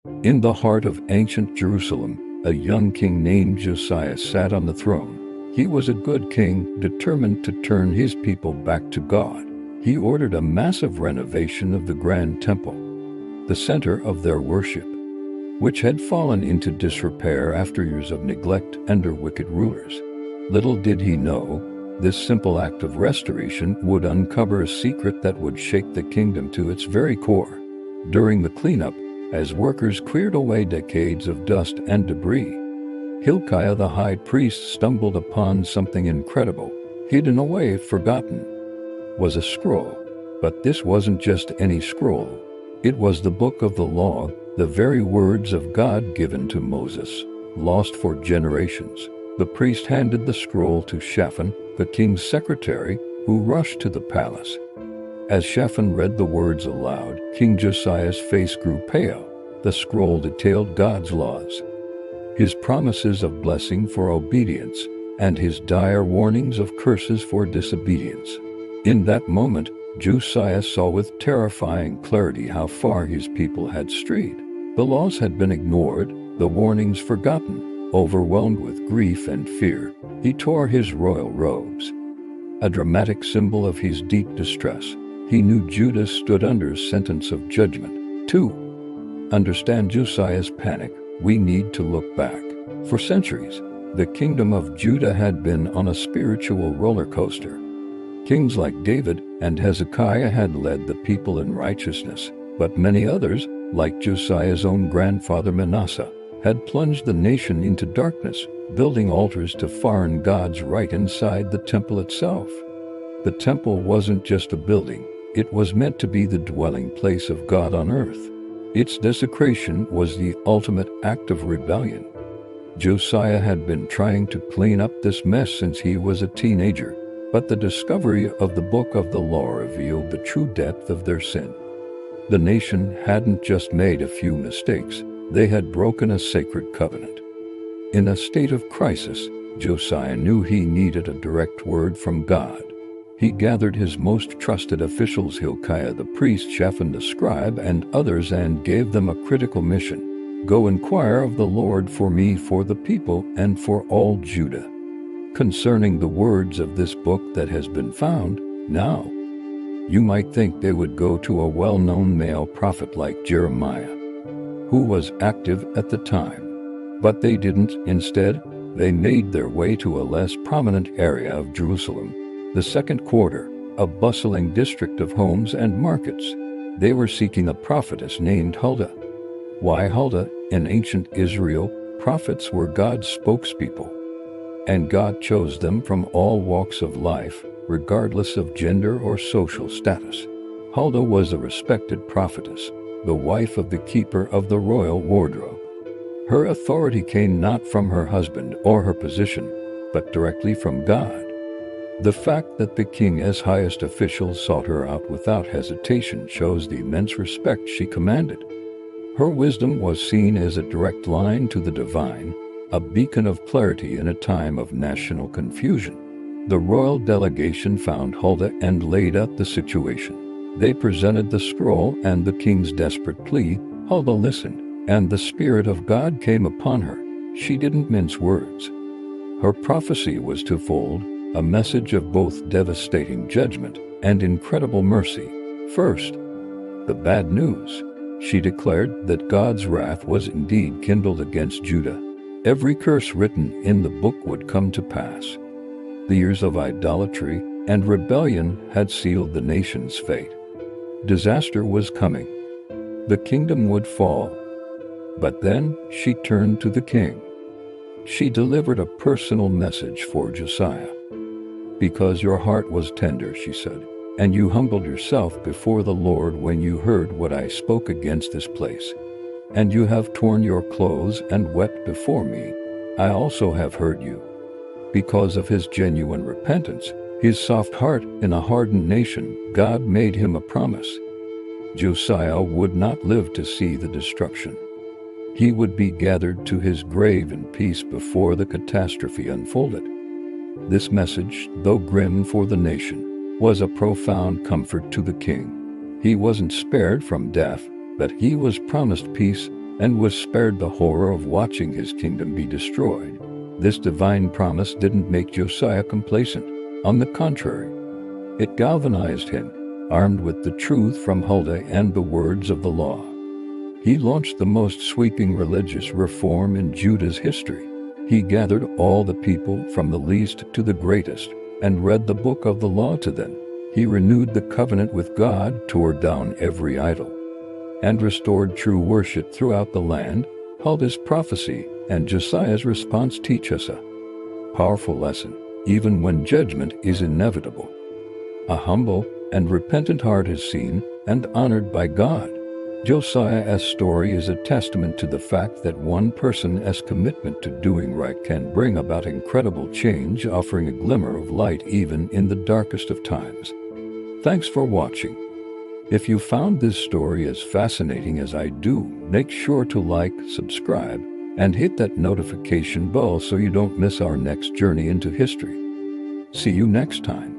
In the heart of ancient Jerusalem, a young king named Josiah sat on the throne. He was a good king, determined to turn his people back to God. He ordered a massive renovation of the grand temple, the center of their worship, which had fallen into disrepair after years of neglect under wicked rulers. Little did he know, this simple act of restoration would uncover a secret that would shake the kingdom to its very core. During the cleanup, as workers cleared away decades of dust and debris, Hilkiah the high priest stumbled upon something incredible. Hidden away, forgotten, was a scroll. But this wasn't just any scroll. It was the book of the law, the very words of God given to Moses, lost for generations. The priest handed the scroll to Shaphan, the king's secretary, who rushed to the palace. As Shaphan read the words aloud, King Josiah's face grew pale. The scroll detailed God's laws, his promises of blessing for obedience, and his dire warnings of curses for disobedience. In that moment, Josiah saw with terrifying clarity how far his people had strayed. The laws had been ignored, the warnings forgotten. Overwhelmed with grief and fear, he tore his royal robes, a dramatic symbol of his deep distress. He knew Judah stood under sentence of judgment. To understand Josiah's panic, we need to look back. For centuries, the kingdom of Judah had been on a spiritual roller coaster. Kings like David and Hezekiah had led the people in righteousness, but many others, like Josiah's own grandfather Manasseh, had plunged the nation into darkness, building altars to foreign gods right inside the temple itself. The temple wasn't just a building, it was meant to be the dwelling place of God on earth. Its desecration was the ultimate act of rebellion. Josiah had been trying to clean up this mess since he was a teenager, but the discovery of the book of the law revealed the true depth of their sin. The nation hadn't just made a few mistakes, they had broken a sacred covenant. In a state of crisis, Josiah knew he needed a direct word from God. He gathered his most trusted officials, Hilkiah the priest, Shaphan the scribe, and others, and gave them a critical mission. Go inquire of the Lord for me, for the people, and for all Judah, concerning the words of this book that has been found. Now, you might think they would go to a well-known male prophet like Jeremiah, who was active at the time. But they didn't. Instead, they made their way to a less prominent area of Jerusalem, the second quarter, a bustling district of homes and markets. They were seeking a prophetess named Huldah. Why Huldah? In ancient Israel, prophets were God's spokespeople, and God chose them from all walks of life, regardless of gender or social status. Huldah was a respected prophetess, the wife of the keeper of the royal wardrobe. Her authority came not from her husband or her position, but directly from God. The fact that the king as highest official sought her out without hesitation shows the immense respect she commanded. Her wisdom was seen as a direct line to the divine, a beacon of clarity in a time of national confusion. The royal delegation found Huldah and laid out the situation. They presented the scroll and the king's desperate plea. Huldah listened, and the Spirit of God came upon her. She didn't mince words. Her prophecy was twofold, a message of both devastating judgment and incredible mercy. First, the bad news. She declared that God's wrath was indeed kindled against Judah. Every curse written in the book would come to pass. The years of idolatry and rebellion had sealed the nation's fate. Disaster was coming. The kingdom would fall. But then she turned to the king. She delivered a personal message for Josiah. Because your heart was tender, she said, and you humbled yourself before the Lord when you heard what I spoke against this place, and you have torn your clothes and wept before me, I also have heard you. Because of his genuine repentance, his soft heart in a hardened nation, God made him a promise. Josiah would not live to see the destruction. He would be gathered to his grave in peace before the catastrophe unfolded. This message, though grim for the nation, was a profound comfort to the king. He wasn't spared from death, but he was promised peace, and was spared the horror of watching his kingdom be destroyed. This divine promise didn't make Josiah complacent. On the contrary, it galvanized him, armed with the truth from Huldah and the words of the law. He launched the most sweeping religious reform in Judah's history. He gathered all the people from the least to the greatest and read the book of the law to them. He renewed the covenant with God, tore down every idol, and restored true worship throughout the land. Huldah's prophecy and Josiah's response teach us a powerful lesson, even when judgment is inevitable. A humble and repentant heart is seen and honored by God. Josiah's story is a testament to the fact that one person's commitment to doing right can bring about incredible change, offering a glimmer of light even in the darkest of times. Thanks for watching. If you found this story as fascinating as I do, make sure to like, subscribe, and hit that notification bell so you don't miss our next journey into history. See you next time.